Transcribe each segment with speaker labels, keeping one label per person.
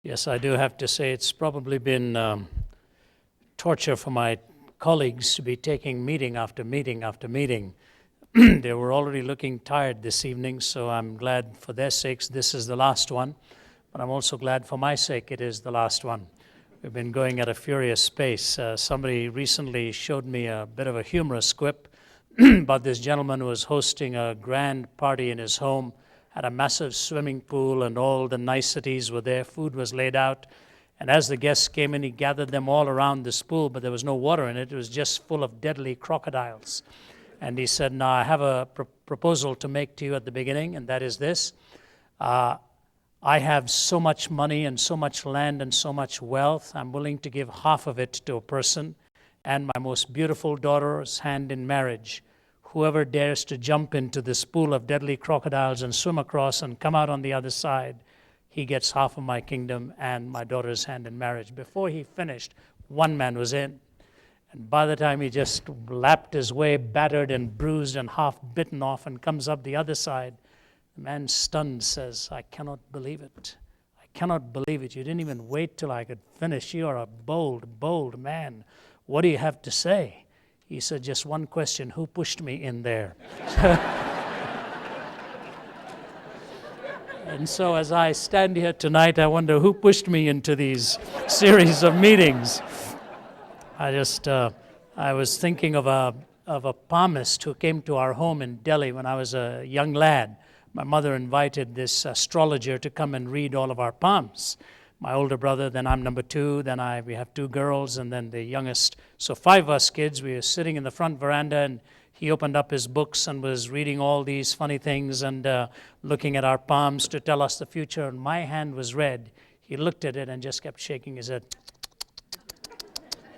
Speaker 1: Yes, I do have to say it's probably been torture for my colleagues to be taking meeting after meeting after meeting. They were already looking tired this evening, so I'm glad for their sakes this is the last one. But I'm also glad for my sake it is the last one. We've been going at a furious pace. Somebody recently showed me a bit of a humorous quip about this gentleman who was hosting a grand party in his home, had a massive swimming pool, and all the niceties were there. Food was laid out. And as the guests came in, he gathered them all around this pool, but there was no water in it. It was just full of deadly crocodiles. And he said, "Now, I have a proposal to make to you at the beginning, and that is this. I have so much money and so much land and so much wealth. I'm willing to give half of it to a person and my most beautiful daughter's hand in marriage. Whoever dares to jump into this pool of deadly crocodiles and swim across and come out on the other side, he gets half of my kingdom and my daughter's hand in marriage." Before he finished, one man was in. And by the time he just lapped his way, battered and bruised and half bitten off, and comes up the other side, the man, stunned, says, "I cannot believe it. I cannot believe it. You didn't even wait till I could finish. You are a bold, bold man. What do you have to say?" He said, "Just one question. Who pushed me in there?" And so as I stand here tonight, I wonder who pushed me into these series of meetings. I was thinking of a palmist who came to our home in Delhi when I was a young lad. My mother invited this astrologer to come and read all of our palms. My older brother, then I'm number two, then we have two girls, and then the youngest. So 5 of us kids, we were sitting in the front veranda, and he opened up his books and was reading all these funny things and looking at our palms to tell us the future, and my hand was red. He looked at it and just kept shaking his head.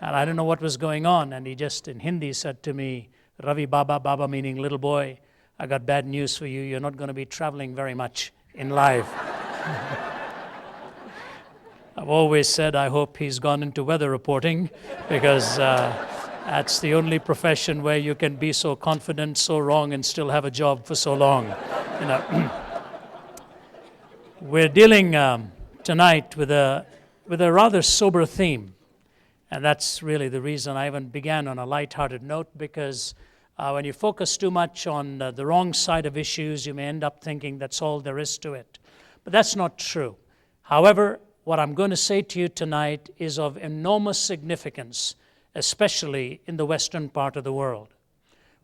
Speaker 1: And I didn't know what was going on, and he just, in Hindi, said to me, "Ravi Baba," Baba meaning little boy, "I got bad news for you. You're not going to be traveling very much in life." I've always said I hope he's gone into weather reporting, because that's the only profession where you can be so confident, so wrong, and still have a job for so long. You know. We're dealing tonight with a rather sober theme, and that's really the reason I even began on a lighthearted note, because when you focus too much on the wrong side of issues, you may end up thinking that's all there is to it. But that's not true. However, what I'm going to say to you tonight is of enormous significance, especially in the western part of the world.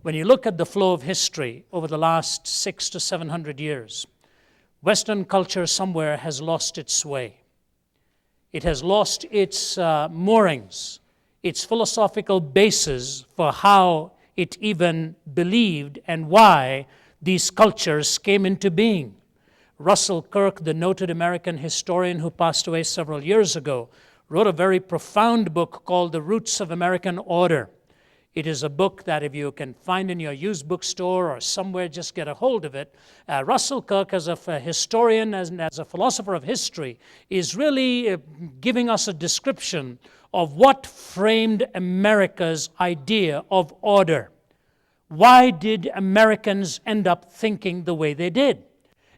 Speaker 1: When you look at the flow of history over the last 600 to 700 years, Western culture somewhere has lost its way. It has lost its moorings, its philosophical basis for how it even believed and why these cultures came into being. Russell Kirk, the noted American historian who passed away several years ago, wrote a very profound book called The Roots of American Order. It is a book that if you can find in your used bookstore or somewhere, just get a hold of it. Russell Kirk, as a historian and as a philosopher of history, is really giving us a description of what framed America's idea of order. Why did Americans end up thinking the way they did?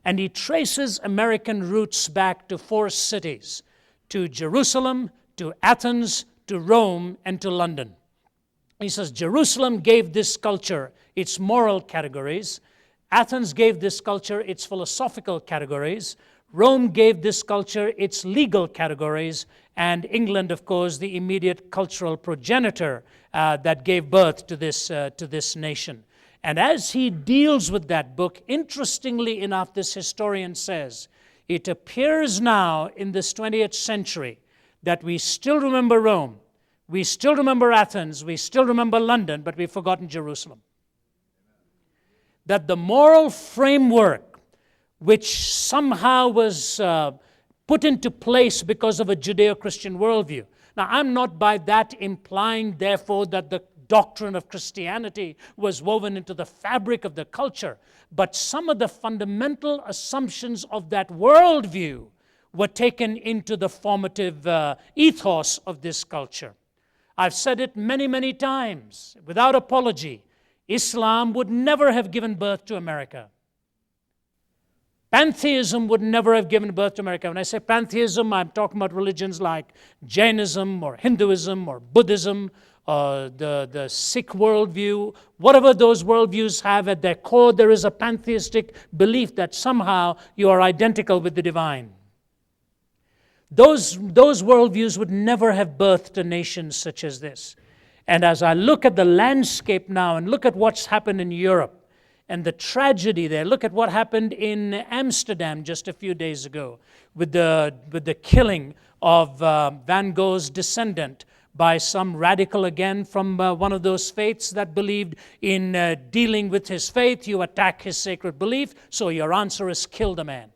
Speaker 1: And he traces American roots back to 4 cities, to Jerusalem, to Athens, to Rome, and to London. He says Jerusalem gave this culture its moral categories. Athens gave this culture its philosophical categories. Rome gave this culture its legal categories. And England, of course, the immediate cultural progenitor that gave birth to this nation. And as he deals with that book, interestingly enough, this historian says, it appears now in this 20th century that we still remember Rome, we still remember Athens, we still remember London, but we've forgotten Jerusalem. That the moral framework, which somehow was put into place because of a Judeo-Christian worldview. Now, I'm not by that implying, therefore, that the doctrine of Christianity was woven into the fabric of the culture, but some of the fundamental assumptions of that worldview were taken into the formative ethos of this culture. I've said it many, many times, without apology. Islam would never have given birth to America. Pantheism would never have given birth to America. When I say pantheism, I'm talking about religions like Jainism or Hinduism or Buddhism, the Sikh worldview. Whatever those worldviews have, at their core, there is a pantheistic belief that somehow you are identical with the divine. Those worldviews would never have birthed a nation such as this. And as I look at the landscape now and look at what's happened in Europe, and the tragedy there. Look at what happened in Amsterdam just a few days ago with the killing of Van Gogh's descendant by some radical, again, from one of those faiths that believed in dealing with his faith. You attack his sacred belief, so your answer is kill the man.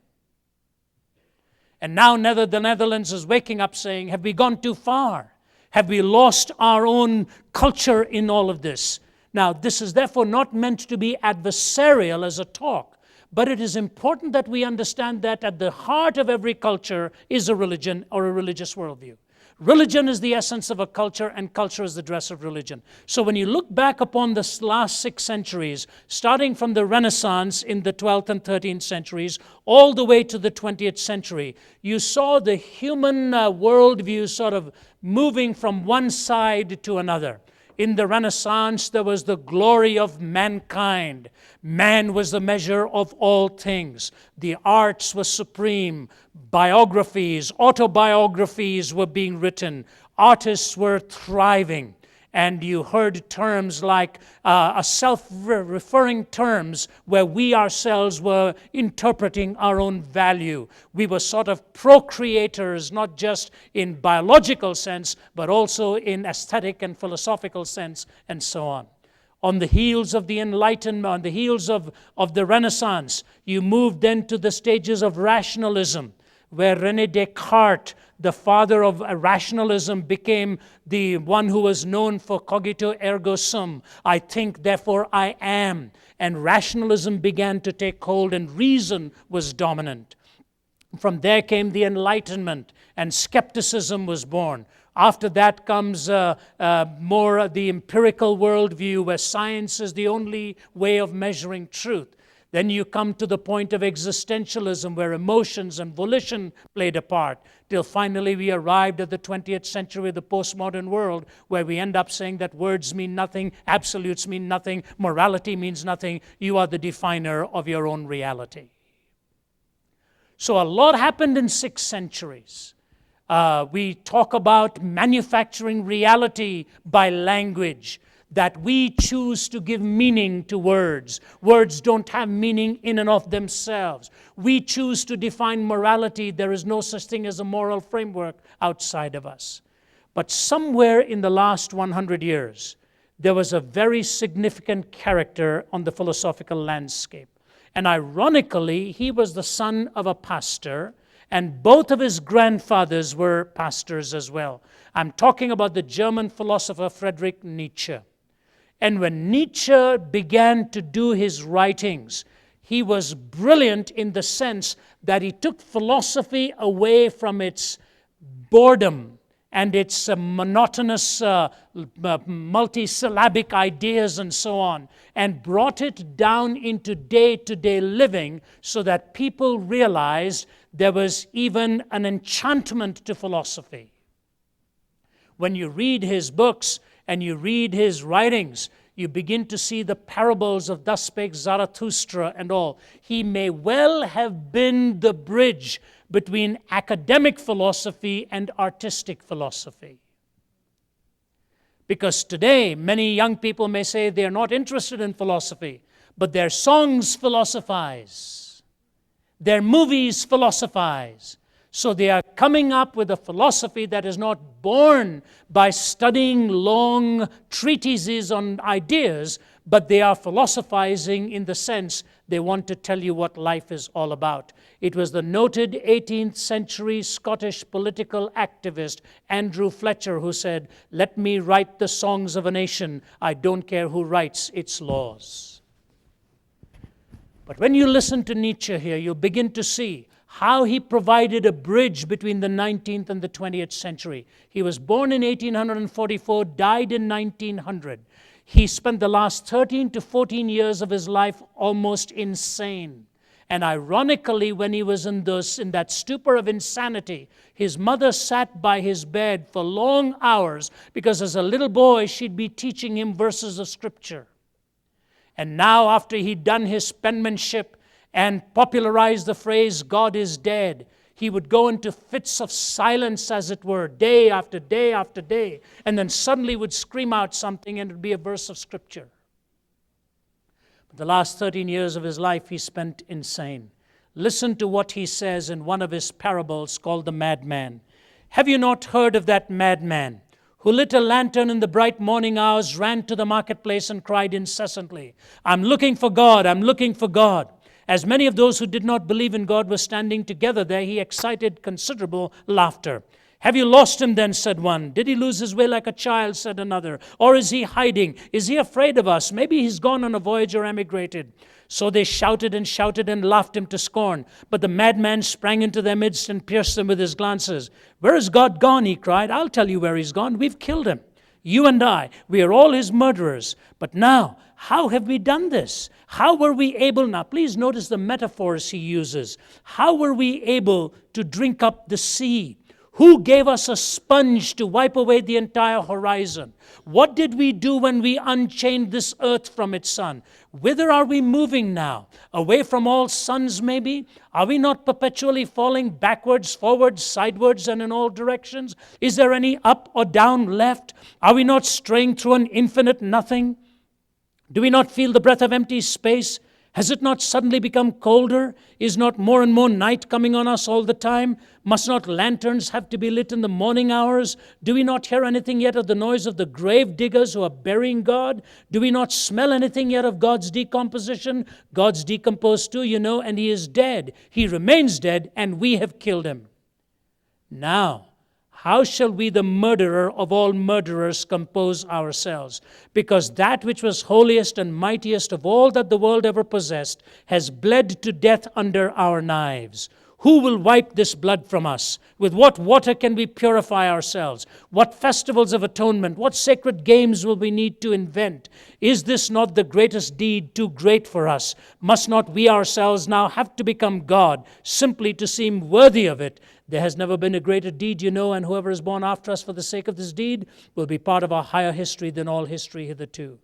Speaker 1: And now the Netherlands is waking up saying, have we gone too far? Have we lost our own culture in all of this? Now, this is therefore not meant to be adversarial as a talk, but it is important that we understand that at the heart of every culture is a religion or a religious worldview. Religion is the essence of a culture, and culture is the dress of religion. So when you look back upon the last 6 centuries, starting from the Renaissance in the 12th and 13th centuries, all the way to the 20th century, you saw the human worldview sort of moving from one side to another. In the Renaissance, there was the glory of mankind. Man was the measure of all things. The arts were supreme. Biographies, autobiographies were being written. Artists were thriving. And you heard terms like self-referring terms where we ourselves were interpreting our own value. We were sort of procreators, not just in biological sense, but also in aesthetic and philosophical sense, and so on. On the heels of the Enlightenment, on the heels of the Renaissance, you moved then to the stages of rationalism, where René Descartes, the father of rationalism, became the one who was known for cogito ergo sum. I think, therefore I am. And rationalism began to take hold, and reason was dominant. From there came the Enlightenment, and skepticism was born. After that comes more the empirical worldview, where science is the only way of measuring truth. Then you come to the point of existentialism, where emotions and volition played a part, till finally we arrived at the 20th century, the postmodern world, where we end up saying that words mean nothing, absolutes mean nothing, morality means nothing. You are the definer of your own reality. So a lot happened in 6 centuries. We talk about manufacturing reality by language, that we choose to give meaning to words. Words don't have meaning in and of themselves. We choose to define morality. There is no such thing as a moral framework outside of us. But somewhere in the last 100 years, there was a very significant character on the philosophical landscape. And ironically, he was the son of a pastor, and both of his grandfathers were pastors as well. I'm talking about the German philosopher Friedrich Nietzsche. And when Nietzsche began to do his writings, he was brilliant in the sense that he took philosophy away from its boredom and its monotonous multisyllabic ideas and so on, and brought it down into day-to-day living so that people realized there was even an enchantment to philosophy. When you read his books and you read his writings, you begin to see the parables of Thus Spake Zarathustra and all. He may well have been the bridge between academic philosophy and artistic philosophy. Because today, many young people may say they are not interested in philosophy, but their songs philosophize. Their movies philosophize. So they are coming up with a philosophy that is not born by studying long treatises on ideas, but they are philosophizing in the sense they want to tell you what life is all about. It was the noted 18th century Scottish political activist Andrew Fletcher who said, "Let me write the songs of a nation. I don't care who writes its laws." But when you listen to Nietzsche here, you'll begin to see how he provided a bridge between the 19th and the 20th century. He was born in 1844, died in 1900. He spent the last 13 to 14 years of his life almost insane. And ironically, when he was in that stupor of insanity, his mother sat by his bed for long hours because as a little boy, she'd be teaching him verses of Scripture. And now, after he'd done his penmanship and popularized the phrase, God is dead, he would go into fits of silence, as it were, day after day after day, and then suddenly would scream out something, and it would be a verse of Scripture. But the last 13 years of his life he spent insane. Listen to what he says in one of his parables called The Madman. Have you not heard of that madman who lit a lantern in the bright morning hours, ran to the marketplace and cried incessantly, I'm looking for God, I'm looking for God. As many of those who did not believe in God were standing together there, he excited considerable laughter. Have you lost him then, said one. Did he lose his way like a child, said another. Or is he hiding? Is he afraid of us? Maybe he's gone on a voyage or emigrated. So they shouted and laughed him to scorn. But the madman sprang into their midst and pierced them with his glances. Where is God gone, he cried. I'll tell you where he's gone. We've killed him. You and I, we are all his murderers. But now, how have we done this? How were we able, now please notice the metaphors he uses. How were we able to drink up the sea? Who gave us a sponge to wipe away the entire horizon? What did we do when we unchained this earth from its sun? Whither are we moving now? Away from all suns, maybe? Are we not perpetually falling backwards, forwards, sidewards, and in all directions? Is there any up or down left? Are we not straying through an infinite nothing? Do we not feel the breath of empty space? Has it not suddenly become colder? Is not more and more night coming on us all the time? Must not lanterns have to be lit in the morning hours? Do we not hear anything yet of the noise of the grave diggers who are burying God? Do we not smell anything yet of God's decomposition? God's decomposed too, you know, and he is dead. He remains dead, and we have killed him. Now, how shall we, the murderer of all murderers, compose ourselves? Because that which was holiest and mightiest of all that the world ever possessed has bled to death under our knives. Who will wipe this blood from us? With what water can we purify ourselves? What festivals of atonement, what sacred games will we need to invent? Is this not the greatest deed too great for us? Must not we ourselves now have to become God, simply to seem worthy of it? There has never been a greater deed, you know, and whoever is born after us for the sake of this deed will be part of a higher history than all history hitherto.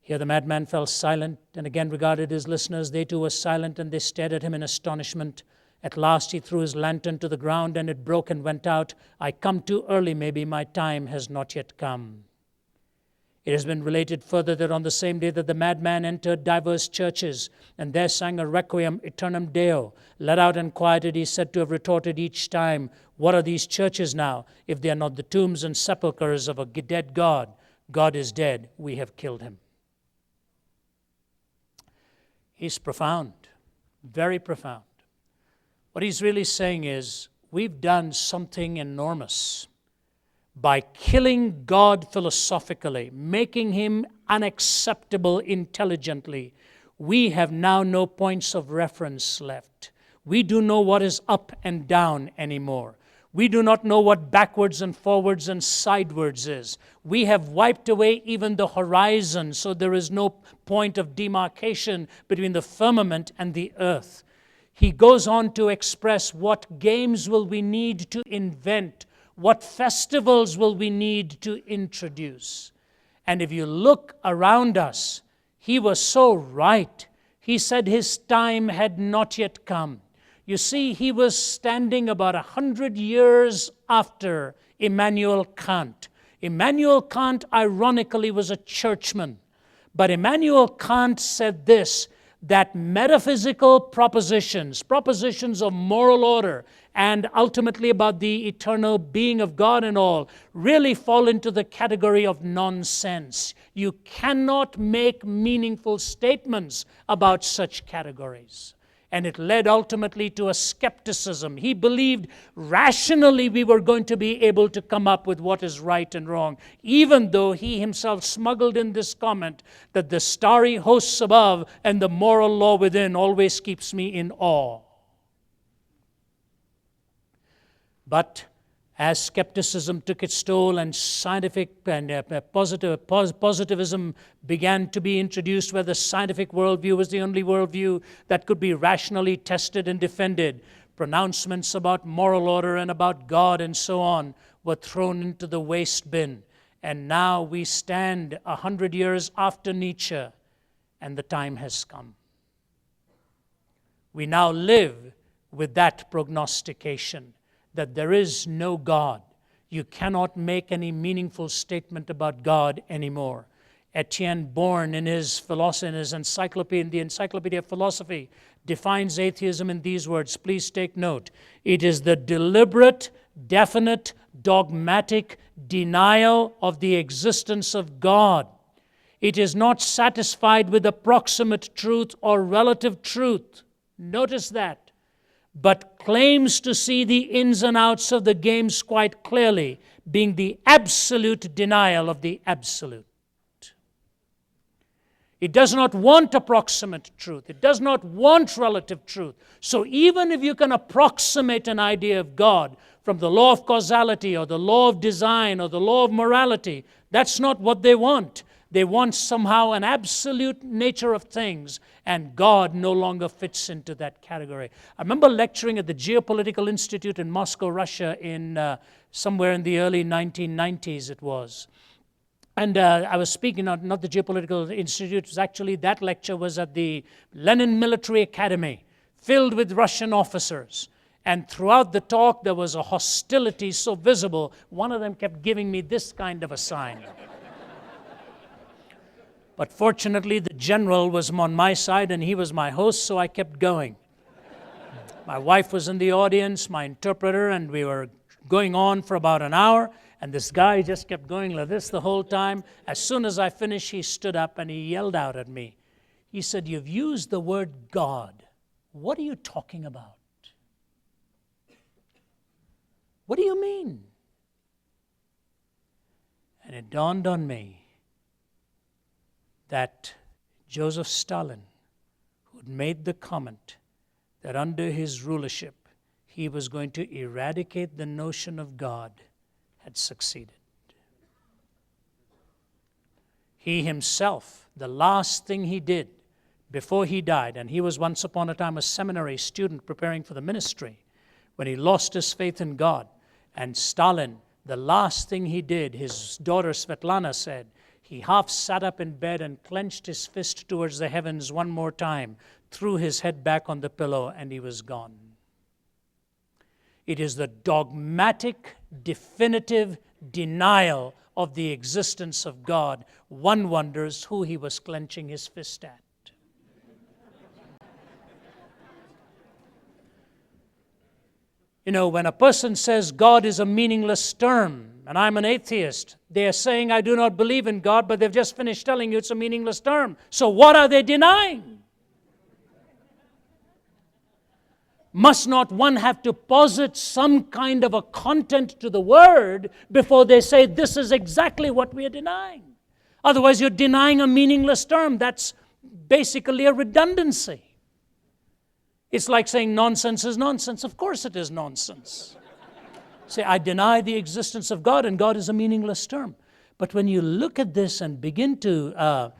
Speaker 1: Here the madman fell silent and again regarded his listeners. They too were silent, and they stared at him in astonishment. At last he threw his lantern to the ground, and it broke and went out. I come too early, maybe. My time has not yet come. It has been related further that on the same day that the madman entered diverse churches, and there sang a requiem aeternam Deo, let out and quieted, he said to have retorted each time, what are these churches now, if they are not the tombs and sepulchres of a dead God? God is dead, we have killed him. He's profound, very profound. What he's really saying is, we've done something enormous by killing God philosophically, making him unacceptable intelligently. We have now no points of reference left. We do know what is up and down anymore. We do not know what backwards and forwards and sidewards is. We have wiped away even the horizon, so there is no point of demarcation between the firmament and the earth. He goes on to express what games will we need to invent, what festivals will we need to introduce. And if you look around us, he was so right. He said his time had not yet come. You see, he was standing about 100 years after Immanuel Kant. Immanuel Kant, ironically, was a churchman. But Immanuel Kant said this, that metaphysical propositions of moral order, and ultimately about the eternal being of God and all, really fall into the category of nonsense. You cannot make meaningful statements about such categories. And it led ultimately to a skepticism. He believed rationally we were going to be able to come up with what is right and wrong, even though he himself smuggled in this comment that the starry hosts above and the moral law within always keeps me in awe. But As skepticism took its toll and scientific and positivism began to be introduced, where the scientific worldview was the only worldview that could be rationally tested and defended, pronouncements about moral order and about God and so on were thrown into the waste bin. And now we stand 100 years after Nietzsche, and the time has come. We now live with that prognostication that there is no God. You cannot make any meaningful statement about God anymore. Etienne Born, in his philosophy, in his encyclopedia, in the Encyclopedia of Philosophy, defines atheism in these words. Please take note. It is the deliberate, definite, dogmatic denial of the existence of God. It is not satisfied with approximate truth or relative truth. Notice that. But claims to see the ins and outs of the games quite clearly, being the absolute denial of the absolute. It does not want approximate truth. It does not want relative truth. So even if you can approximate an idea of God from the law of causality or the law of design or the law of morality, that's not what they want. They want somehow an absolute nature of things, and God no longer fits into that category. I remember lecturing at the Geopolitical Institute in Moscow, Russia, in somewhere in the early 1990s it was. And I was speaking, not the Geopolitical Institute, it was actually, that lecture was at the Lenin Military Academy, filled with Russian officers. And throughout the talk, there was a hostility so visible, one of them kept giving me this kind of a sign. But fortunately, the general was on my side and he was my host, so I kept going. My wife was in the audience, my interpreter, and we were going on for about an hour, and this guy just kept going like this the whole time. As soon as I finished, he stood up and he yelled out at me. He said, "You've used the word God. What are you talking about? What do you mean?" And it dawned on me that Joseph Stalin, who had made the comment that under his rulership he was going to eradicate the notion of God, had succeeded. He himself, the last thing he did before he died, and he was once upon a time a seminary student preparing for the ministry, when he lost his faith in God, and Stalin, the last thing he did, his daughter Svetlana said, he half sat up in bed and clenched his fist towards the heavens one more time, threw his head back on the pillow, and he was gone. It is the dogmatic, definitive denial of the existence of God. One wonders who he was clenching his fist at. You know, when a person says God is a meaningless term, and I'm an atheist, they are saying I do not believe in God, but they've just finished telling you it's a meaningless term. So what are they denying? Must not one have to posit some kind of a content to the word before they say this is exactly what we are denying? Otherwise, you're denying a meaningless term. That's basically a redundancy. It's like saying nonsense is nonsense. Of course it is nonsense. Say, I deny the existence of God, and God is a meaningless term. But when you look at this and begin to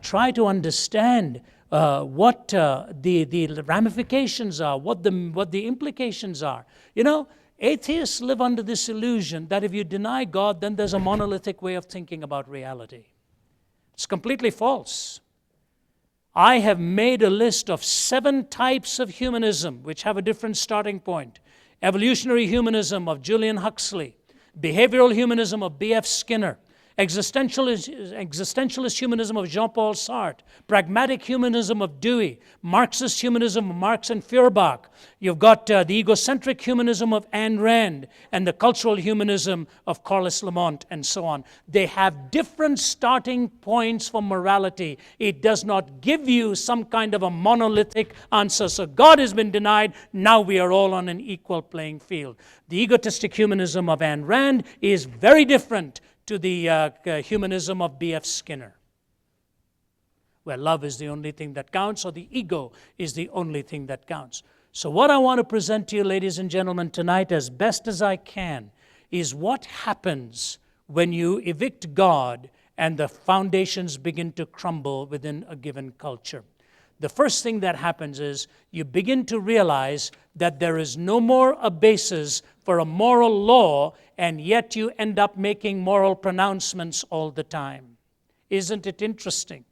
Speaker 1: try to understand what the ramifications are, what the implications are, you know, atheists live under this illusion that if you deny God, then there's a monolithic way of thinking about reality. It's completely false. I have made a list of 7 types of humanism which have a different starting point. Evolutionary humanism of Julian Huxley, behavioral humanism of B.F. Skinner, existentialist humanism of Jean-Paul Sartre, pragmatic humanism of Dewey, Marxist humanism of Marx and Feuerbach. You've got the egocentric humanism of Ayn Rand and the cultural humanism of Carlos Lamont and so on. They have different starting points for morality. It does not give you some kind of a monolithic answer. So God has been denied. Now we are all on an equal playing field. The egotistic humanism of Ayn Rand is very different to the humanism of B.F. Skinner, where love is the only thing that counts, or the ego is the only thing that counts. So what I want to present to you, ladies and gentlemen, tonight, as best as I can, is what happens when you evict God and the foundations begin to crumble within a given culture. The first thing that happens is you begin to realize that there is no more a basis for a moral law, and yet you end up making moral pronouncements all the time. Isn't it interesting?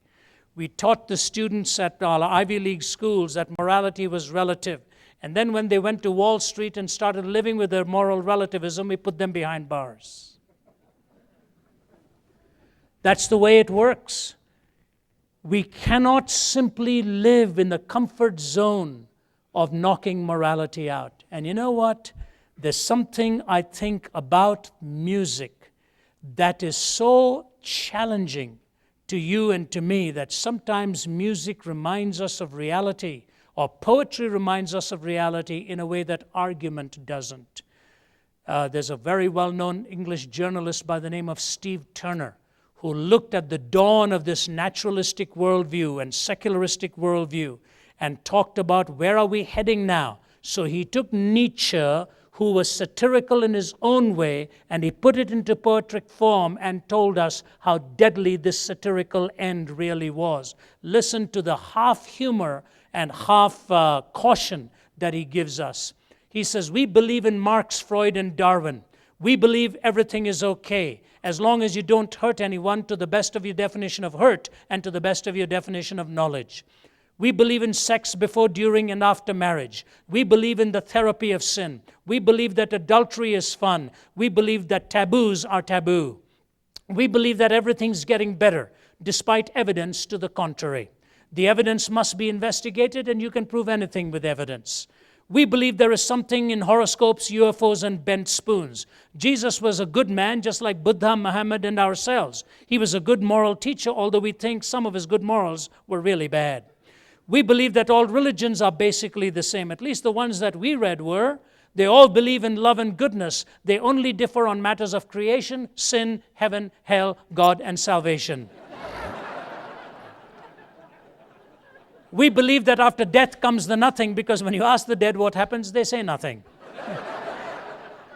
Speaker 1: We taught the students at our Ivy League schools that morality was relative. And then when they went to Wall Street and started living with their moral relativism, we put them behind bars. That's the way it works. We cannot simply live in the comfort zone of knocking morality out. And you know what? There's something I think about music that is so challenging to you and to me, that sometimes music reminds us of reality, or poetry reminds us of reality in a way that argument doesn't. There's a very well-known English journalist by the name of Steve Turner, who looked at the dawn of this naturalistic worldview and secularistic worldview and talked about where are we heading now. So he took Nietzsche, who was satirical in his own way, and he put it into poetic form and told us how deadly this satirical end really was. Listen to the half humor and half caution that he gives us. He says, we believe in Marx, Freud, and Darwin. We believe everything is okay as long as you don't hurt anyone to the best of your definition of hurt and to the best of your definition of knowledge. We believe in sex before, during, and after marriage. We believe in the therapy of sin. We believe that adultery is fun. We believe that taboos are taboo. We believe that everything's getting better, despite evidence to the contrary. The evidence must be investigated, and you can prove anything with evidence. We believe there is something in horoscopes, UFOs, and bent spoons. Jesus was a good man, just like Buddha, Muhammad, and ourselves. He was a good moral teacher, although we think some of his good morals were really bad. We believe that all religions are basically the same. At least the ones that we read were. They all believe in love and goodness. They only differ on matters of creation, sin, heaven, hell, God, and salvation. We believe that after death comes the nothing, because when you ask the dead what happens, they say nothing.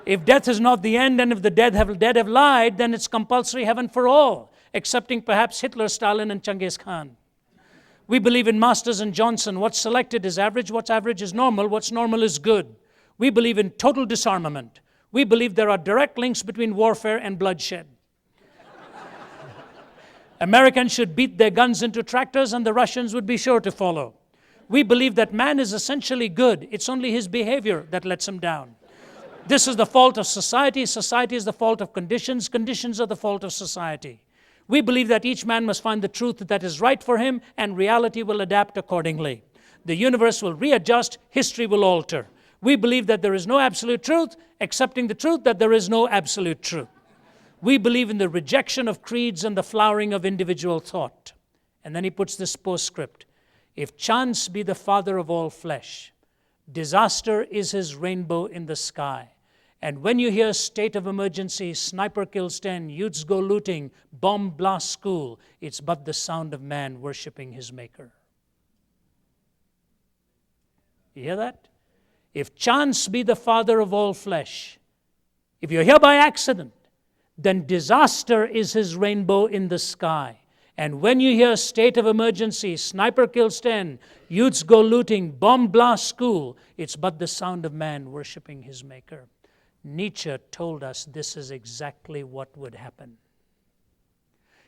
Speaker 1: If death is not the end, and if the dead have lied, then it's compulsory heaven for all, excepting perhaps Hitler, Stalin, and Genghis Khan. We believe in Masters and Johnson. What's selected is average, what's average is normal, what's normal is good. We believe in total disarmament. We believe there are direct links between warfare and bloodshed. Americans should beat their guns into tractors, and the Russians would be sure to follow. We believe that man is essentially good. It's only his behavior that lets him down. This is the fault of society. Society is the fault of conditions. Conditions are the fault of society. We believe that each man must find the truth that is right for him, and reality will adapt accordingly. The universe will readjust, history will alter. We believe that there is no absolute truth, accepting the truth that there is no absolute truth. We believe in the rejection of creeds and the flowering of individual thought. And then he puts this postscript. If chance be the father of all flesh, disaster is his rainbow in the sky. And when you hear state of emergency, sniper kills 10, youths go looting, bomb blast school, it's but the sound of man worshiping his maker. You hear that? If chance be the father of all flesh, if you're here by accident, then disaster is his rainbow in the sky. And when you hear state of emergency, sniper kills 10, youths go looting, bomb blast school, it's but the sound of man worshiping his maker. Nietzsche told us this is exactly what would happen.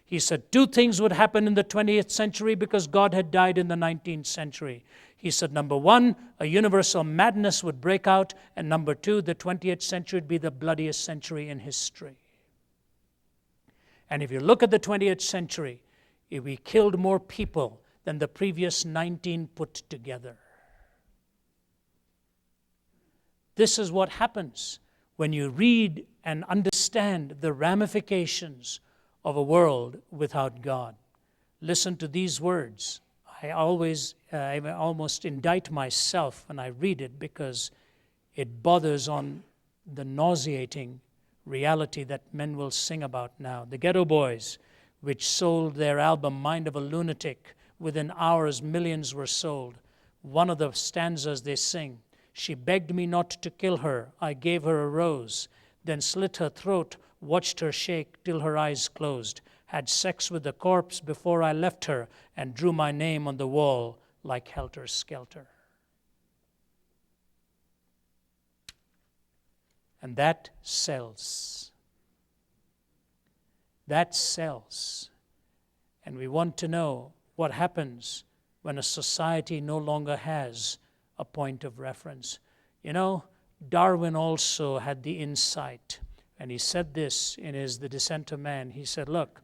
Speaker 1: He said two things would happen in the 20th century because God had died in the 19th century. He said, number one, a universal madness would break out, and number two, the 20th century would be the bloodiest century in history. And if you look at the 20th century, we killed more people than the previous 19 put together. This is what happens when you read and understand the ramifications of a world without God. Listen to these words. I almost indict myself when I read it because it bothers on the nauseating reality that men will sing about now. The Ghetto Boys, which sold their album Mind of a Lunatic, within hours millions were sold. One of the stanzas they sing, she begged me not to kill her, I gave her a rose. then slit her throat, watched her shake till her eyes closed, had sex with the corpse before I left her, and drew my name on the wall like helter-skelter. And that sells. That sells. And we want to know what happens when a society no longer has a point of reference. You know, Darwin also had the insight, and he said this in his The Descent of Man. He said, look,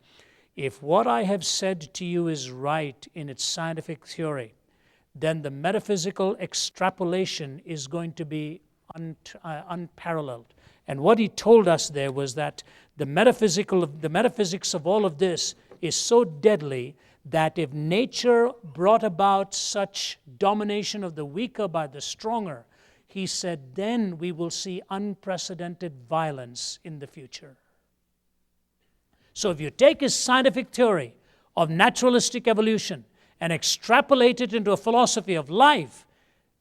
Speaker 1: if what I have said to you is right in its scientific theory, then the metaphysical extrapolation is going to be unparalleled. And what he told us there was that the metaphysics of all of this is so deadly that if nature brought about such domination of the weaker by the stronger, he said, then we will see unprecedented violence in the future. So if you take his scientific theory of naturalistic evolution and extrapolate it into a philosophy of life,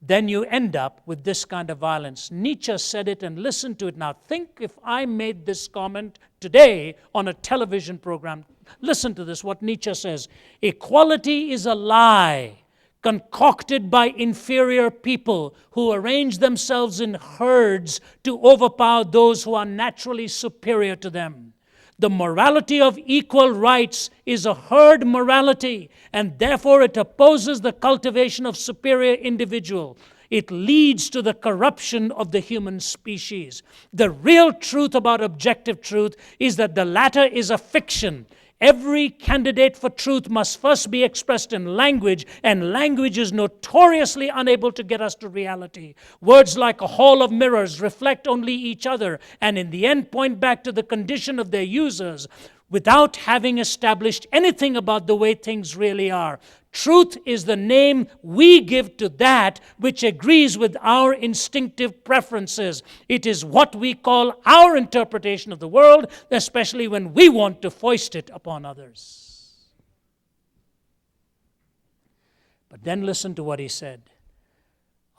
Speaker 1: then you end up with this kind of violence. Nietzsche said it, and listen to it now. Think if I made this comment today on a television program. Listen to this, what Nietzsche says. Equality is a lie concocted by inferior people who arrange themselves in herds to overpower those who are naturally superior to them. The morality of equal rights is a herd morality, and therefore it opposes the cultivation of superior individual. It leads to the corruption of the human species. The real truth about objective truth is that the latter is a fiction. Every candidate for truth must first be expressed in language, and language is notoriously unable to get us to reality. Words like a hall of mirrors reflect only each other, and in the end point back to the condition of their users without having established anything about the way things really are. Truth is the name we give to that which agrees with our instinctive preferences. It is what we call our interpretation of the world, especially when we want to foist it upon others. But then listen to what he said.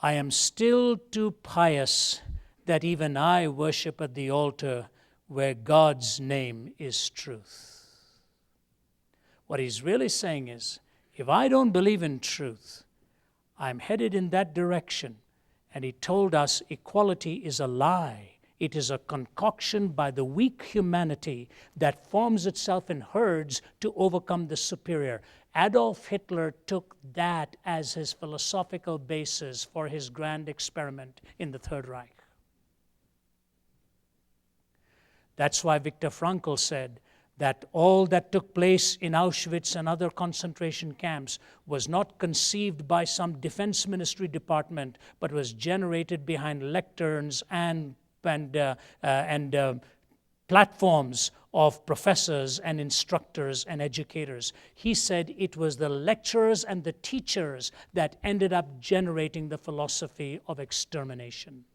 Speaker 1: I am still too pious that even I worship at the altar where God's name is truth. What he's really saying is, if I don't believe in truth, I'm headed in that direction. And he told us equality is a lie. It is a concoction by the weak humanity that forms itself in herds to overcome the superior. Adolf Hitler took that as his philosophical basis for his grand experiment in the Third Reich. That's why Viktor Frankl said that all that took place in Auschwitz and other concentration camps was not conceived by some defense ministry department, but was generated behind lecterns and platforms of professors and instructors and educators. He said it was the lecturers and the teachers that ended up generating the philosophy of extermination.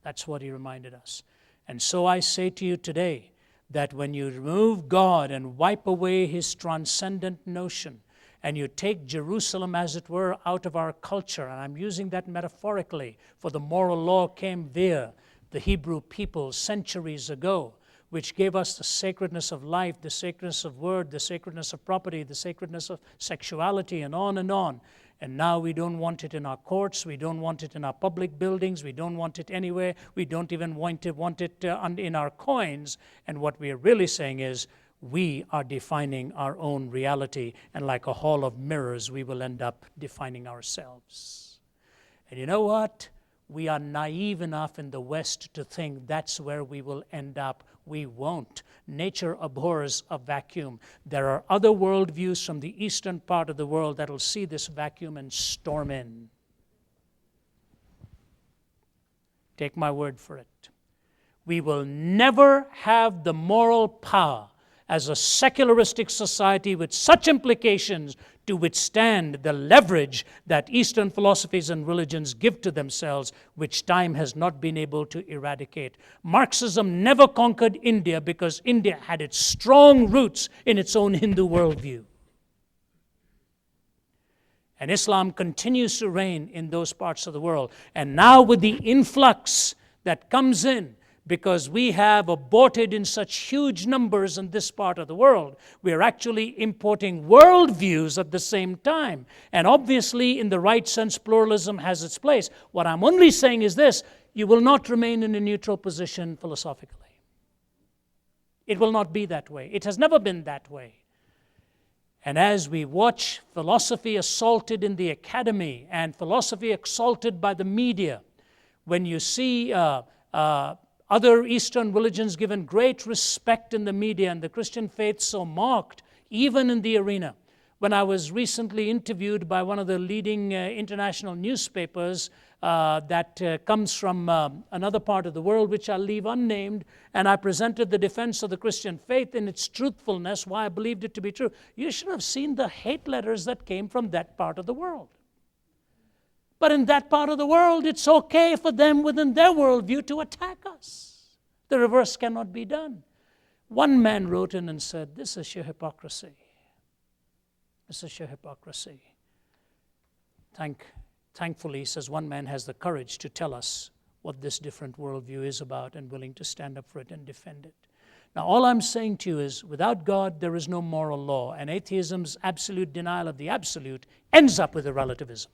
Speaker 1: That's what he reminded us. And so I say to you today that when you remove God and wipe away his transcendent notion, and you take Jerusalem, as it were, out of our culture, and I'm using that metaphorically, for the moral law came via the Hebrew people centuries ago, which gave us the sacredness of life, the sacredness of word, the sacredness of property, the sacredness of sexuality, and on and on. And now we don't want it in our courts, we don't want it in our public buildings, we don't want it anywhere, we don't even want it in our coins. And what we are really saying is, we are defining our own reality, and like a hall of mirrors, we will end up defining ourselves. And you know what? We are naive enough in the West to think that's where we will end up. We won't. Nature abhors a vacuum. There are other worldviews from the eastern part of the world that will see this vacuum and storm in. Take my word for it. We will never have the moral power as a secularistic society with such implications to withstand the leverage that Eastern philosophies and religions give to themselves, which time has not been able to eradicate. Marxism never conquered India because India had its strong roots in its own Hindu worldview. And Islam continues to reign in those parts of the world. And now with the influx that comes in because we have aborted in such huge numbers in this part of the world. We are actually importing worldviews at the same time. And obviously, in the right sense, pluralism has its place. What I'm only saying is this: you will not remain in a neutral position philosophically. It will not be that way. It has never been that way. And as we watch philosophy assaulted in the academy and philosophy assaulted by the media, when you see other Eastern religions given great respect in the media and the Christian faith so mocked, even in the arena. When I was recently interviewed by one of the leading international newspapers that comes from another part of the world, which I'll leave unnamed, and I presented the defense of the Christian faith in its truthfulness, why I believed it to be true. You should have seen the hate letters that came from that part of the world. But in that part of the world, it's okay for them within their worldview to attack us. The reverse cannot be done. One man wrote in and said, "This is sheer hypocrisy. This is sheer hypocrisy." Thankfully, he says, one man has the courage to tell us what this different worldview is about and willing to stand up for it and defend it. Now, all I'm saying to you is, without God, there is no moral law, and atheism's absolute denial of the absolute ends up with a relativism.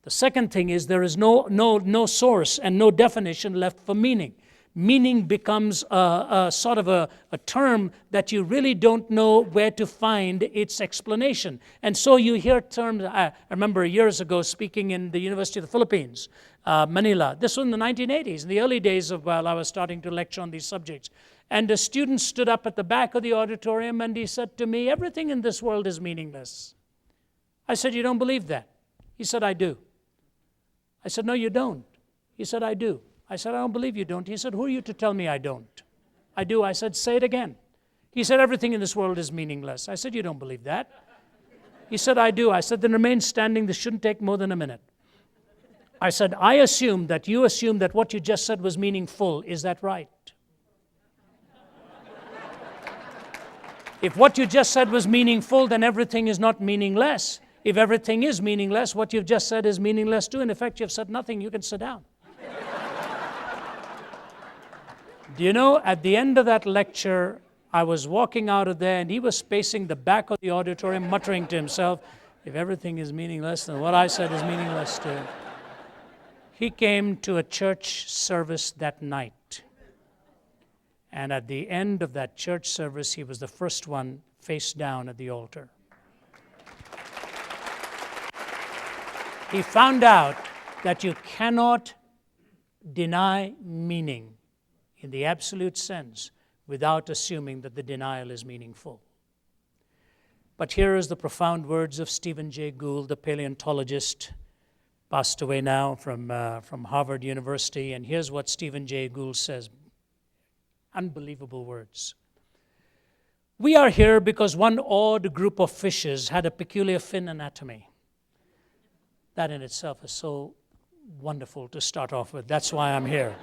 Speaker 1: The second thing is there is no source and no definition left for meaning. Meaning becomes a sort of a term that you really don't know where to find its explanation. And so you hear terms. I remember years ago speaking in the University of the Philippines, Manila. This was in the 1980s, in the early days of while I was starting to lecture on these subjects. And a student stood up at the back of the auditorium and he said to me, "Everything in this world is meaningless." I said, "You don't believe that?" He said, "I do." I said, "No, you don't." He said, "I do." I said, "I don't believe you don't." He said, "Who are you to tell me I don't?" "I do." I said, "Say it again." He said, "Everything in this world is meaningless." I said, "You don't believe that." He said, "I do." I said, "Then remain standing. This shouldn't take more than a minute." I said, "I assume that you assume that what you just said was meaningful. Is that right?" If what you just said was meaningful, then everything is not meaningless. If everything is meaningless, what you've just said is meaningless too. In effect, you've said nothing. You can sit down. Do you know, at the end of that lecture, I was walking out of there, and he was pacing the back of the auditorium, muttering to himself, "If everything is meaningless, then what I said is meaningless too." He came to a church service that night. And at the end of that church service, he was the first one face down at the altar. He found out that you cannot deny meaning in the absolute sense without assuming that the denial is meaningful. But here is the profound words of Stephen Jay Gould, the paleontologist, passed away now from Harvard University. And here's what Stephen Jay Gould says. Unbelievable words. "We are here because one odd group of fishes had a peculiar fin anatomy." That in itself is so wonderful to start off with. That's why I'm here.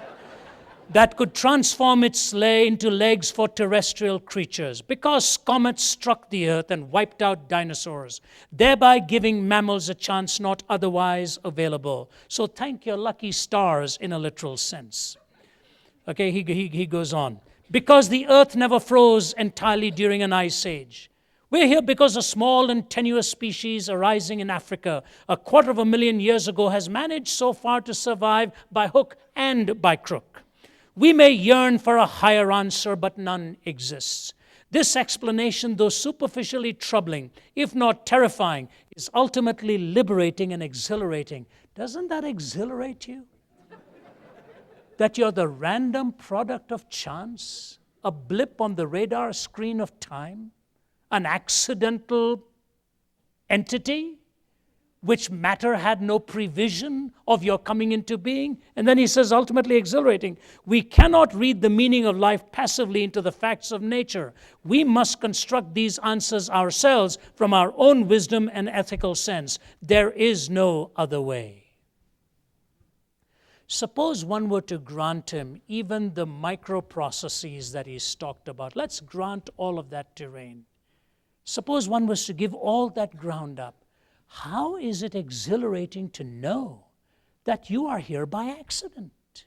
Speaker 1: "That could transform its lay into legs for terrestrial creatures, because comets struck the earth and wiped out dinosaurs, thereby giving mammals a chance not otherwise available. So thank your lucky stars in a literal sense." Okay, he goes on. "Because the earth never froze entirely during an ice age. We're here because a small and tenuous species arising in Africa 250,000 years ago has managed so far to survive by hook and by crook. We may yearn for a higher answer, but none exists. This explanation, though superficially troubling, if not terrifying, is ultimately liberating and exhilarating." Doesn't that exhilarate you? That you're the random product of chance, a blip on the radar screen of time, an accidental entity which matter had no prevision of your coming into being? And then he says, ultimately exhilarating, "We cannot read the meaning of life passively into the facts of nature. We must construct these answers ourselves from our own wisdom and ethical sense. There is no other way." Suppose one were to grant him even the microprocesses that he's talked about. Let's grant all of that terrain. Suppose one was to give all that ground up. How is it exhilarating to know that you are here by accident?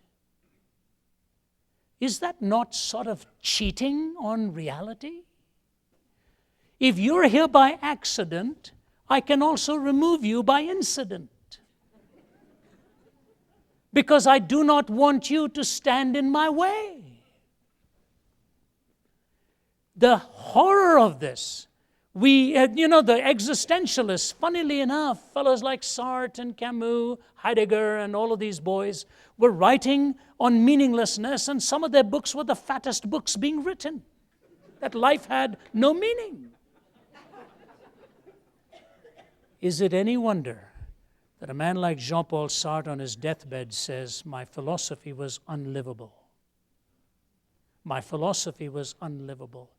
Speaker 1: Is that not sort of cheating on reality? If you're here by accident, I can also remove you by incident. Because I do not want you to stand in my way. The horror of this, the existentialists, funnily enough, fellows like Sartre and Camus, Heidegger, and all of these boys were writing on meaninglessness, and some of their books were the fattest books being written, that life had no meaning. Is it any wonder that a man like Jean-Paul Sartre on his deathbed says, my philosophy was unlivable. My philosophy was unlivable.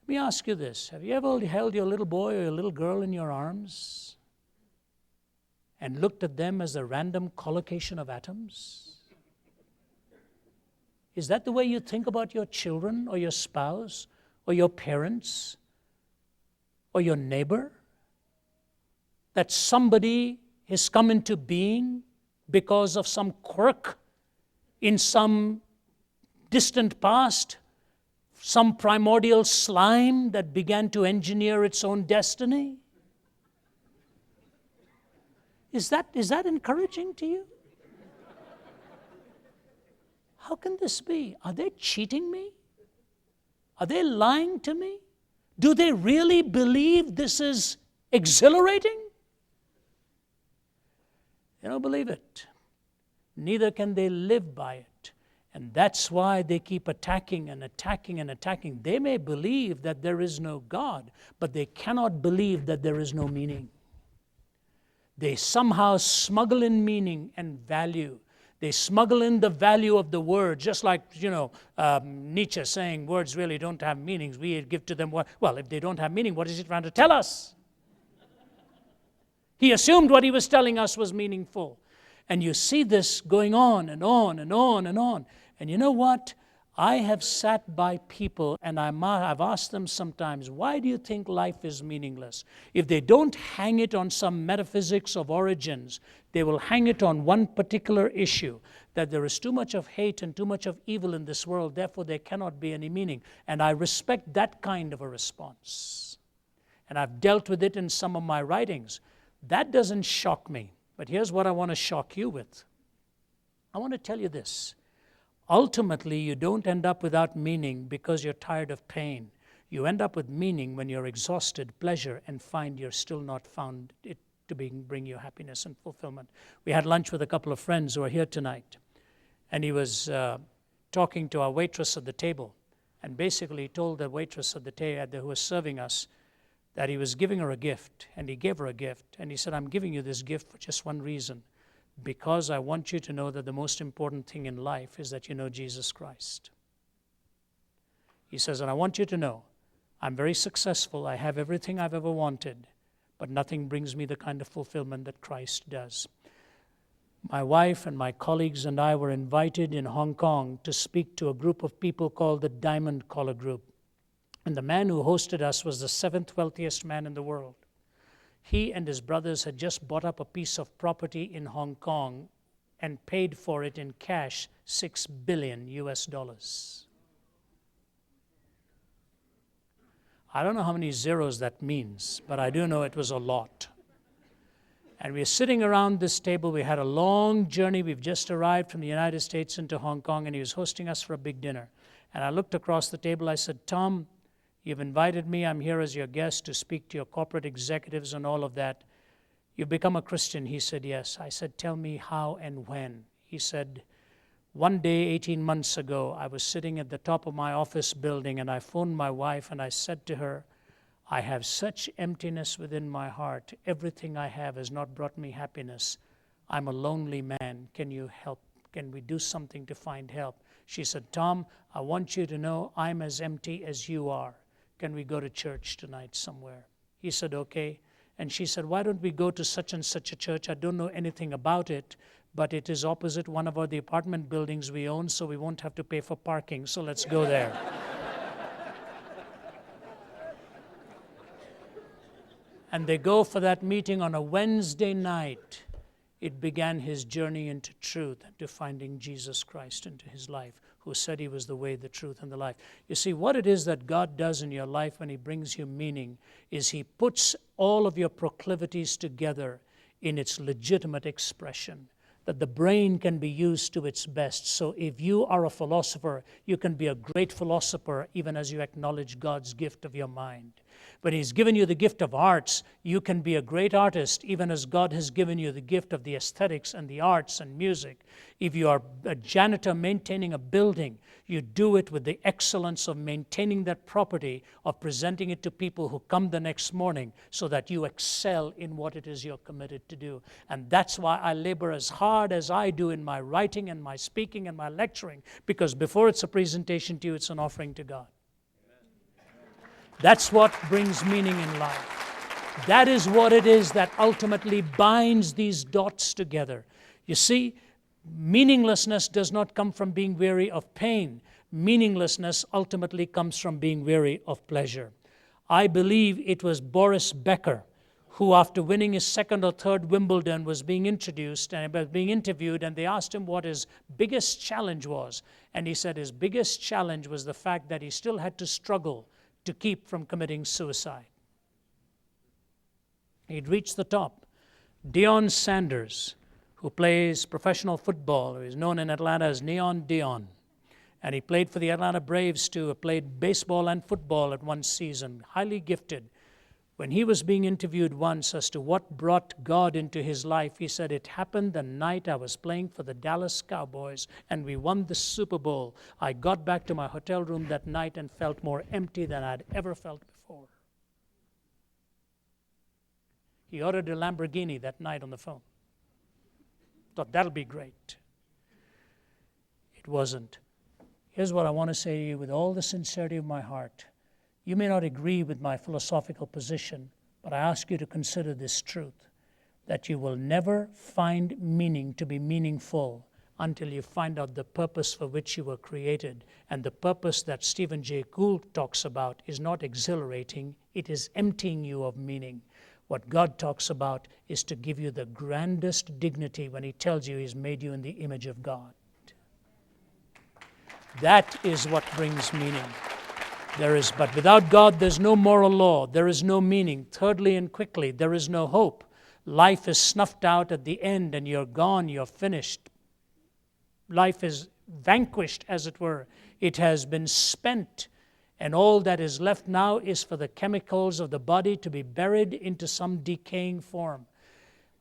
Speaker 1: Let me ask you this. Have you ever held your little boy or your little girl in your arms and looked at them as a random collocation of atoms? Is that the way you think about your children or your spouse or your parents or your neighbor? That somebody has come into being because of some quirk in some distant past, some primordial slime that began to engineer its own destiny? Is that encouraging to you? How can this be? Are they cheating me? Are they lying to me? Do they really believe this is exhilarating? They don't believe it. Neither can they live by it. And that's why they keep attacking and attacking and attacking. They may believe that there is no God, but they cannot believe that there is no meaning. They somehow smuggle in meaning and value. They smuggle in the value of the word, just like, Nietzsche saying words really don't have meanings. We give to them, well, if they don't have meaning, what is he trying to tell us? He assumed what he was telling us was meaningful. And you see this going on and on and on and on. And you know what? I have sat by people and I've asked them sometimes, why do you think life is meaningless? If they don't hang it on some metaphysics of origins, they will hang it on one particular issue, that there is too much of hate and too much of evil in this world, therefore there cannot be any meaning. And I respect that kind of a response. And I've dealt with it in some of my writings. That doesn't shock me. But here's what I want to shock you with. I want to tell you this. Ultimately, you don't end up without meaning because you're tired of pain. You end up with meaning when you're exhausted, pleasure, and find you're still not found it to bring you happiness and fulfillment. We had lunch with a couple of friends who are here tonight. And he was talking to our waitress at the table. And basically told the waitress at the table who was serving us that he was giving her a gift, and he gave her a gift. And he said, I'm giving you this gift for just one reason, because I want you to know that the most important thing in life is that you know Jesus Christ. He says, and I want you to know, I'm very successful, I have everything I've ever wanted, but nothing brings me the kind of fulfillment that Christ does. My wife and my colleagues and I were invited in Hong Kong to speak to a group of people called the Diamond Collar Group. And the man who hosted us was the 7th wealthiest man in the world. He and his brothers had just bought up a piece of property in Hong Kong and paid for it in cash, $6 billion US. I don't know how many zeros that means, but I do know it was a lot. And we're sitting around this table. We had a long journey. We've just arrived from the United States into Hong Kong, and he was hosting us for a big dinner. And I looked across the table. I said, Tom, you've invited me. I'm here as your guest to speak to your corporate executives and all of that. You've become a Christian. He said, yes. I said, tell me how and when. He said, one day, 18 months ago, I was sitting at the top of my office building, and I phoned my wife, and I said to her, I have such emptiness within my heart. Everything I have has not brought me happiness. I'm a lonely man. Can you help? Can we do something to find help? She said, Tom, I want you to know I'm as empty as you are. Can we go to church tonight somewhere? He said, okay. And she said, why don't we go to such and such a church? I don't know anything about it, but it is opposite one of the apartment buildings we own, so we won't have to pay for parking, so let's go there. And they go for that meeting on a Wednesday night. It began his journey into truth and to finding Jesus Christ into his life, who said he was the way, the truth, and the life. You see, what it is that God does in your life when he brings you meaning is he puts all of your proclivities together in its legitimate expression, that the brain can be used to its best. So if you are a philosopher, you can be a great philosopher even as you acknowledge God's gift of your mind. When he's given you the gift of arts, you can be a great artist even as God has given you the gift of the aesthetics and the arts and music. If you are a janitor maintaining a building, you do it with the excellence of maintaining that property, of presenting it to people who come the next morning so that you excel in what it is you're committed to do. And that's why I labor as hard as I do in my writing and my speaking and my lecturing, because before it's a presentation to you, it's an offering to God. That's what brings meaning in life. That is what it is that ultimately binds these dots together. You see, meaninglessness does not come from being weary of pain. Meaninglessness ultimately comes from being weary of pleasure. I believe it was Boris Becker who, after winning his second or third Wimbledon, was being introduced and was being interviewed, and they asked him what his biggest challenge was. And he said his biggest challenge was the fact that he still had to struggle to keep from committing suicide. He'd reached the top. Deion Sanders, who plays professional football, who is known in Atlanta as Neon Deion, and he played for the Atlanta Braves too, played baseball and football at one season, highly gifted. When he was being interviewed once as to what brought God into his life, he said, "It happened the night I was playing for the Dallas Cowboys and we won the Super Bowl. I got back to my hotel room that night and felt more empty than I'd ever felt before." He ordered a Lamborghini that night on the phone. Thought that'll be great. It wasn't. Here's what I want to say to you with all the sincerity of my heart. You may not agree with my philosophical position, but I ask you to consider this truth, that you will never find meaning to be meaningful until you find out the purpose for which you were created. And the purpose that Stephen Jay Gould talks about is not exhilarating, it is emptying you of meaning. What God talks about is to give you the grandest dignity when he tells you he's made you in the image of God. That is what brings meaning. But without God, there's no moral law. There is no meaning. Thirdly and quickly, there is no hope. Life is snuffed out at the end and you're gone, you're finished. Life is vanquished, as it were. It has been spent. And all that is left now is for the chemicals of the body to be buried into some decaying form.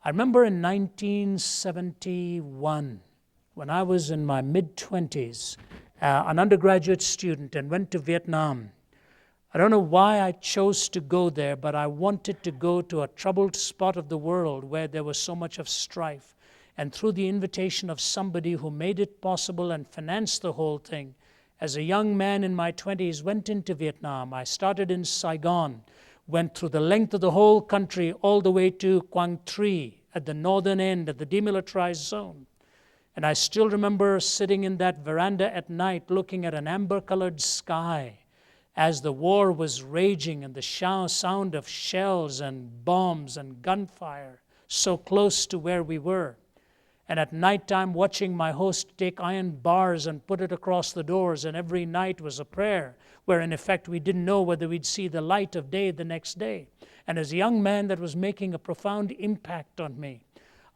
Speaker 1: I remember in 1971, when I was in my mid-20s, an undergraduate student, and went to Vietnam. I don't know why I chose to go there, but I wanted to go to a troubled spot of the world where there was so much of strife. And through the invitation of somebody who made it possible and financed the whole thing, as a young man in my 20s, went into Vietnam. I started in Saigon, went through the length of the whole country all the way to Quang Tri at the northern end of the demilitarized zone. And I still remember sitting in that veranda at night looking at an amber-colored sky as the war was raging and the sound of shells and bombs and gunfire so close to where we were. And at nighttime watching my host take iron bars and put it across the doors, and every night was a prayer, where in effect we didn't know whether we'd see the light of day the next day. And as a young man, that was making a profound impact on me.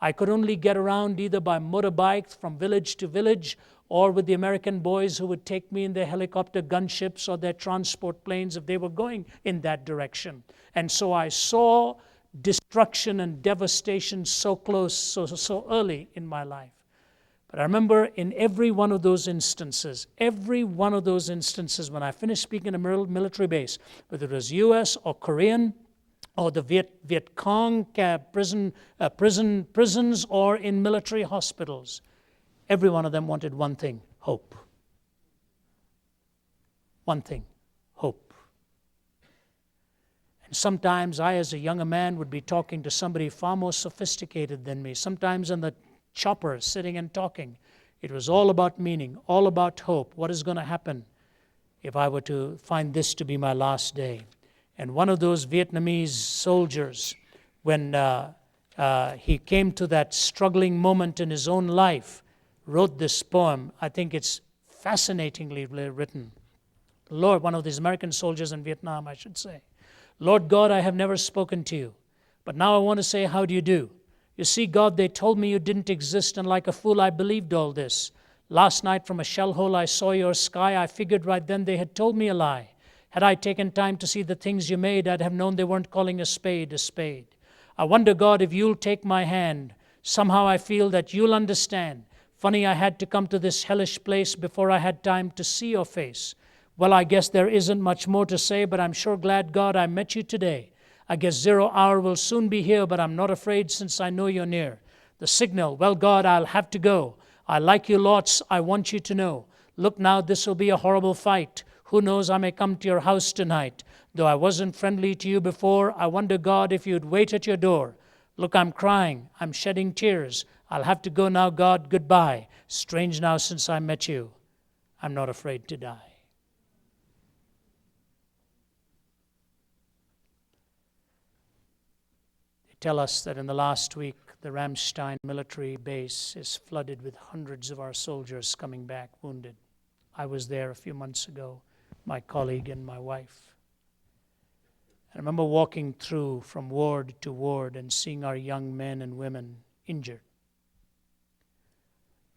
Speaker 1: I could only get around either by motorbike from village to village or with the American boys who would take me in their helicopter gunships or their transport planes if they were going in that direction. And so I saw destruction and devastation so close, so early in my life. But I remember in every one of those instances, when I finished speaking in a military base, whether it was US or Korean, or the Viet Cong prisons, or in military hospitals. Every one of them wanted one thing: hope. One thing: hope. And sometimes I, as a younger man, would be talking to somebody far more sophisticated than me, sometimes in the chopper, sitting and talking. It was all about meaning, all about hope. What is going to happen if I were to find this to be my last day? And one of those Vietnamese soldiers, when he came to that struggling moment in his own life, wrote this poem. I think it's fascinatingly written. Lord, one of these American soldiers in Vietnam, I should say. Lord God, I have never spoken to you, but now I want to say, how do you do? You see, God, they told me you didn't exist, and like a fool I believed all this. Last night from a shell hole I saw your sky. I figured right then they had told me a lie. Had I taken time to see the things you made, I'd have known they weren't calling a spade a spade. I wonder, God, if you'll take my hand. Somehow I feel that you'll understand. Funny I had to come to this hellish place before I had time to see your face. Well, I guess there isn't much more to say, but I'm sure glad, God, I met you today. I guess 0 hour will soon be here, but I'm not afraid since I know you're near. The signal, well, God, I'll have to go. I like you lots, I want you to know. Look now, this will be a horrible fight. Who knows, I may come to your house tonight. Though I wasn't friendly to you before, I wonder, God, if you'd wait at your door. Look, I'm crying, I'm shedding tears. I'll have to go now, God, goodbye. Strange now since I met you. I'm not afraid to die. Tell us that in the last week, the Ramstein military base is flooded with hundreds of our soldiers coming back wounded. I was there a few months ago, my colleague and my wife. I remember walking through from ward to ward and seeing our young men and women injured.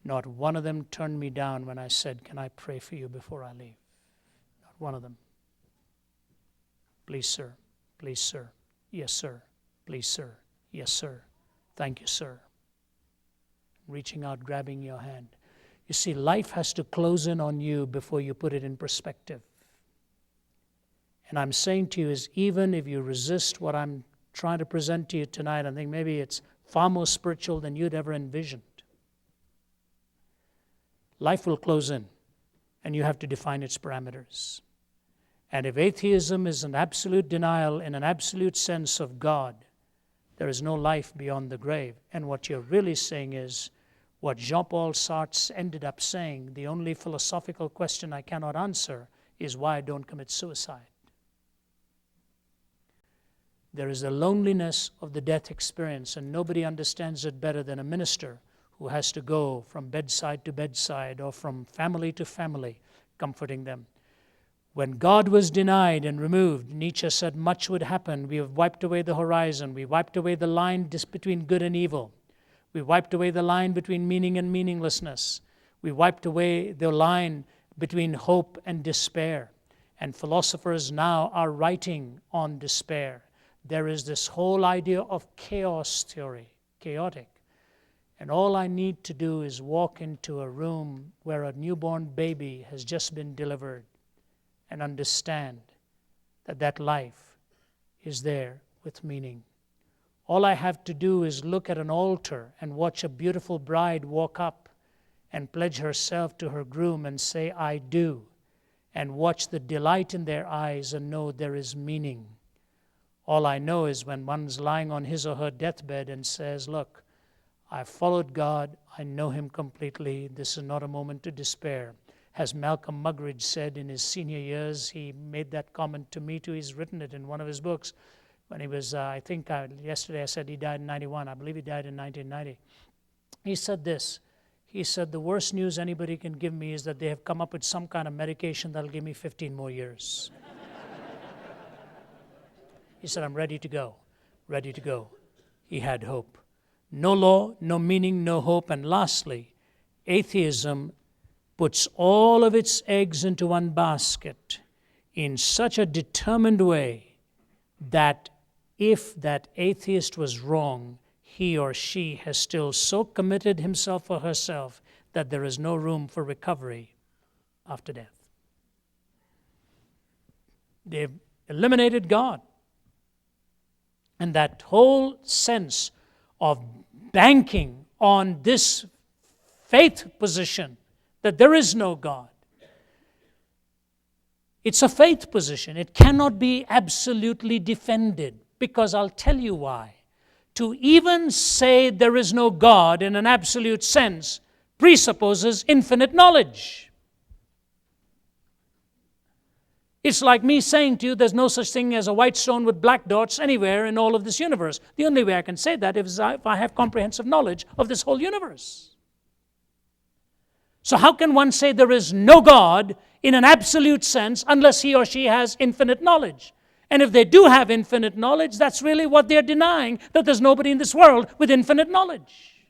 Speaker 1: Not one of them turned me down when I said, can I pray for you before I leave? Not one of them. Please, sir. Please, sir. Yes, sir. Please, sir. Yes, sir. Thank you, sir. Reaching out, grabbing your hand. You see, life has to close in on you before you put it in perspective. And I'm saying to you is, even if you resist what I'm trying to present to you tonight, I think maybe it's far more spiritual than you'd ever envisioned. Life will close in, and you have to define its parameters. And if atheism is an absolute denial in an absolute sense of God, there is no life beyond the grave. And what you're really saying is what Jean-Paul Sartre ended up saying, the only philosophical question I cannot answer is why I don't commit suicide. There is the loneliness of the death experience, and nobody understands it better than a minister who has to go from bedside to bedside or from family to family, comforting them. When God was denied and removed, Nietzsche said much would happen. We have wiped away the horizon. We wiped away the line between good and evil. We wiped away the line between meaning and meaninglessness. We wiped away the line between hope and despair. And philosophers now are writing on despair. There is this whole idea of chaos theory, chaotic. And all I need to do is walk into a room where a newborn baby has just been delivered and understand that that life is there with meaning. All I have to do is look at an altar and watch a beautiful bride walk up and pledge herself to her groom and say, I do, and watch the delight in their eyes and know there is meaning. All I know is when one's lying on his or her deathbed and says, look, I followed God, I know him completely, this is not a moment to despair. As Malcolm Muggeridge said in his senior years, he made that comment to me too. He's written it in one of his books. When he was, yesterday I said he died in 91. I believe he died in 1990. He said this. He said, the worst news anybody can give me is that they have come up with some kind of medication that'll give me 15 more years. He said, I'm ready to go, ready to go. He had hope. No law, no meaning, no hope. And lastly, atheism puts all of its eggs into one basket in such a determined way that if that atheist was wrong, he or she has still so committed himself or herself that there is no room for recovery after death. They've eliminated God. And that whole sense of banking on this faith position that there is no God. It's a faith position. It cannot be absolutely defended, because I'll tell you why. To even say there is no God in an absolute sense presupposes infinite knowledge. It's like me saying to you there's no such thing as a white stone with black dots anywhere in all of this universe. The only way I can say that is if I have comprehensive knowledge of this whole universe. So how can one say there is no God in an absolute sense unless he or she has infinite knowledge? And if they do have infinite knowledge, that's really what they're denying, that there's nobody in this world with infinite knowledge.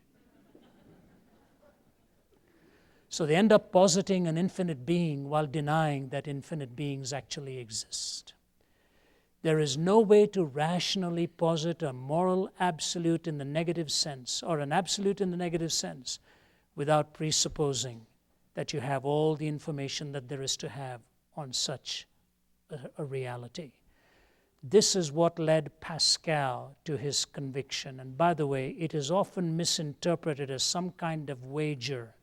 Speaker 1: So they end up positing an infinite being while denying that infinite beings actually exist. There is no way to rationally posit a moral absolute in the negative sense, or an absolute in the negative sense, without presupposing that you have all the information that there is to have on such a reality. This is what led Pascal to his conviction. And by the way, it is often misinterpreted as some kind of wager.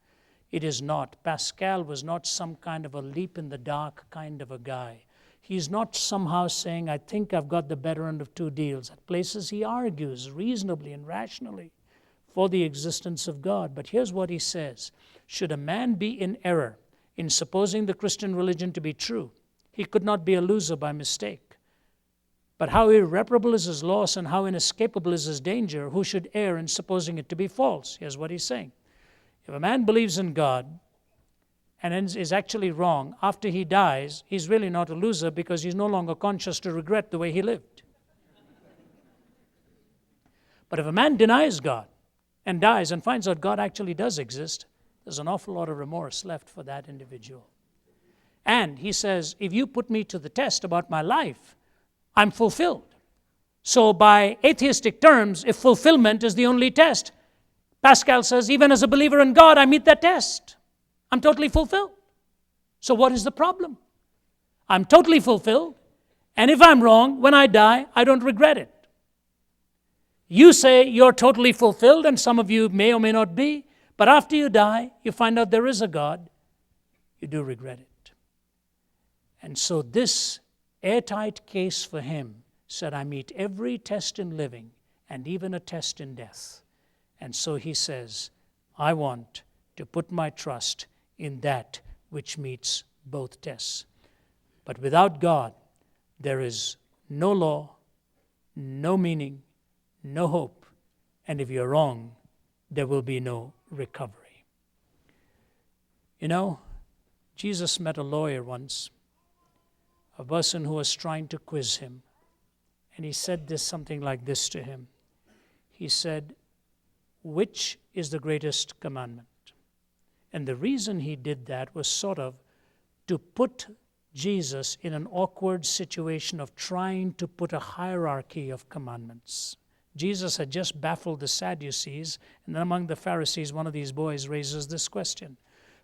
Speaker 1: It is not. Pascal was not some kind of a leap in the dark kind of a guy. He's not somehow saying, I think I've got the better end of two deals. At places he argues reasonably and rationally for the existence of God. But here's what he says. Should a man be in error in supposing the Christian religion to be true, he could not be a loser by mistake. But how irreparable is his loss and how inescapable is his danger, who should err in supposing it to be false? Here's what he's saying. If a man believes in God and is actually wrong, after he dies, he's really not a loser because he's no longer conscious to regret the way he lived. But if a man denies God and dies and finds out God actually does exist, there's an awful lot of remorse left for that individual. And he says, if you put me to the test about my life, I'm fulfilled. So by atheistic terms, if fulfillment is the only test, Pascal says, even as a believer in God, I meet that test. I'm totally fulfilled. So what is the problem? I'm totally fulfilled, and if I'm wrong, when I die, I don't regret it. You say you're totally fulfilled, and some of you may or may not be, but after you die, you find out there is a God, you do regret it. And so this airtight case for him said, I meet every test in living and even a test in death. And so he says, I want to put my trust in that which meets both tests. But without God, there is no law, no meaning, no hope. And if you're wrong, there will be no recovery. You know, Jesus met a lawyer once, a person who was trying to quiz him. And he said something like this to him. He said, which is the greatest commandment? And the reason he did that was sort of to put Jesus in an awkward situation of trying to put a hierarchy of commandments. Jesus had just baffled the Sadducees, and then among the Pharisees, one of these boys raises this question,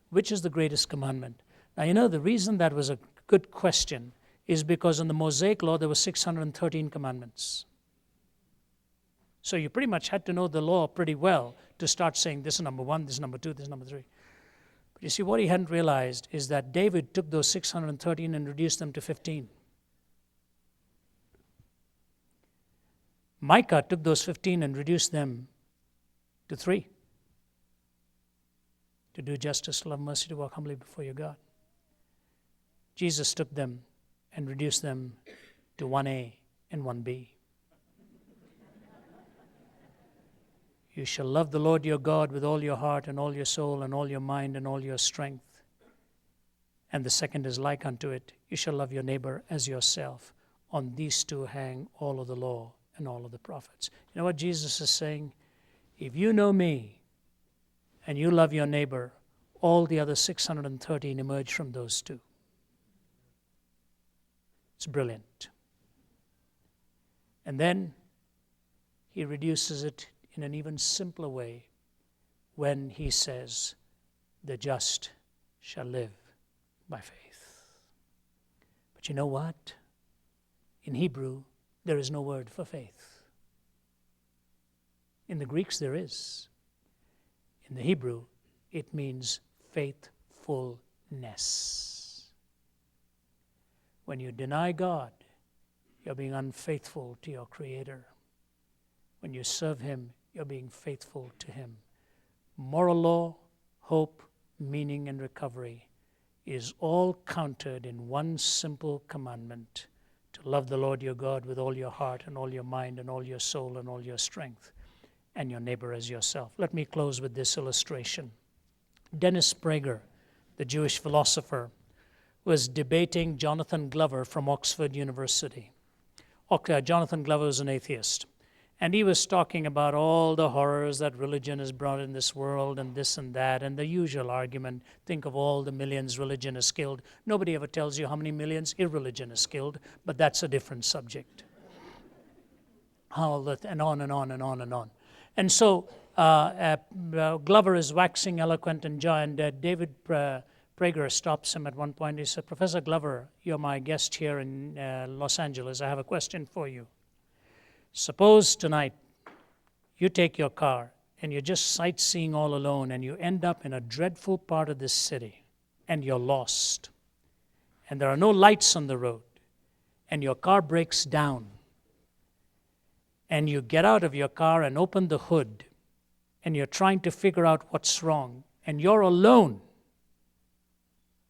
Speaker 1: which is the greatest commandment? Now, you know, the reason that was a good question is because in the Mosaic law, there were 613 commandments. So you pretty much had to know the law pretty well to start saying, this is number one, this is number two, this is number three. But you see, what he hadn't realized is that David took those 613 and reduced them to 15. Micah took those 15 and reduced them to 3. To do justice, love mercy, to walk humbly before your God. Jesus took them and reduced them to 1A and 1B. You shall love the Lord your God with all your heart and all your soul and all your mind and all your strength. And the second is like unto it, you shall love your neighbor as yourself. On these two hang all of the law and all of the prophets. You know what Jesus is saying? If you know me and you love your neighbor, all the other 613 emerge from those two. It's brilliant. And then he reduces it in an even simpler way when he says, the just shall live by faith. But you know what? In Hebrew, there is no word for faith. In the Greeks, there is. In the Hebrew, it means faithfulness. When you deny God, you're being unfaithful to your Creator. When you serve Him, you're being faithful to Him. Moral law, hope, meaning, and recovery is all countered in one simple commandment: to love the Lord your God with all your heart and all your mind and all your soul and all your strength, and your neighbor as yourself. Let me close with this illustration. Dennis Prager, the Jewish philosopher, was debating Jonathan Glover from Oxford University. Jonathan Glover was an atheist. And he was talking about all the horrors that religion has brought in this world and this and that, and the usual argument, think of all the millions religion has killed. Nobody ever tells you how many millions irreligion has killed, but that's a different subject. And on and on and on and on. And so Glover is waxing eloquent, and David Prager stops him at one point. He said, Professor Glover, you're my guest here in Los Angeles. I have a question for you. Suppose tonight you take your car and you're just sightseeing all alone and you end up in a dreadful part of this city and you're lost and there are no lights on the road and your car breaks down and you get out of your car and open the hood and you're trying to figure out what's wrong and you're alone,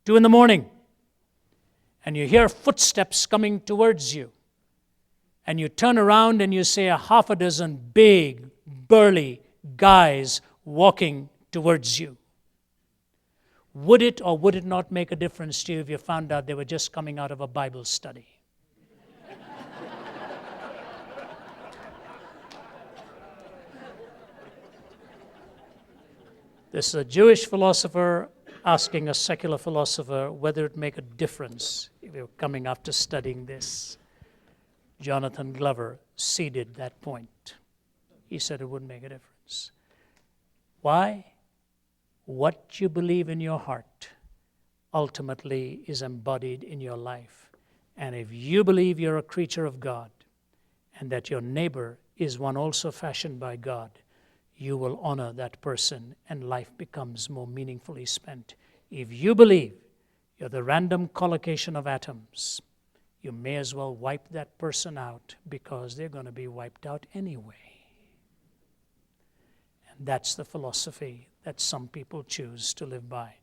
Speaker 1: 2 a.m, and you hear footsteps coming towards you. And you turn around and you see a half a dozen big, burly guys walking towards you. Would it or would it not make a difference to you if you found out they were just coming out of a Bible study? This is a Jewish philosopher asking a secular philosopher whether it make a difference if you're coming after studying this. Jonathan Glover ceded that point. He said it wouldn't make a difference. Why? What you believe in your heart ultimately is embodied in your life. And if you believe you're a creature of God and that your neighbor is one also fashioned by God, you will honor that person and life becomes more meaningfully spent. If you believe you're the random collocation of atoms, you may as well wipe that person out because they're going to be wiped out anyway. And that's the philosophy that some people choose to live by.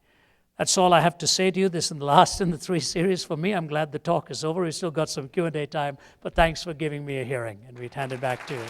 Speaker 1: That's all I have to say to you. This is the last in the 3 series for me. I'm glad the talk is over. We've still got some Q&A time, but thanks for giving me a hearing. And we'd hand it back to you.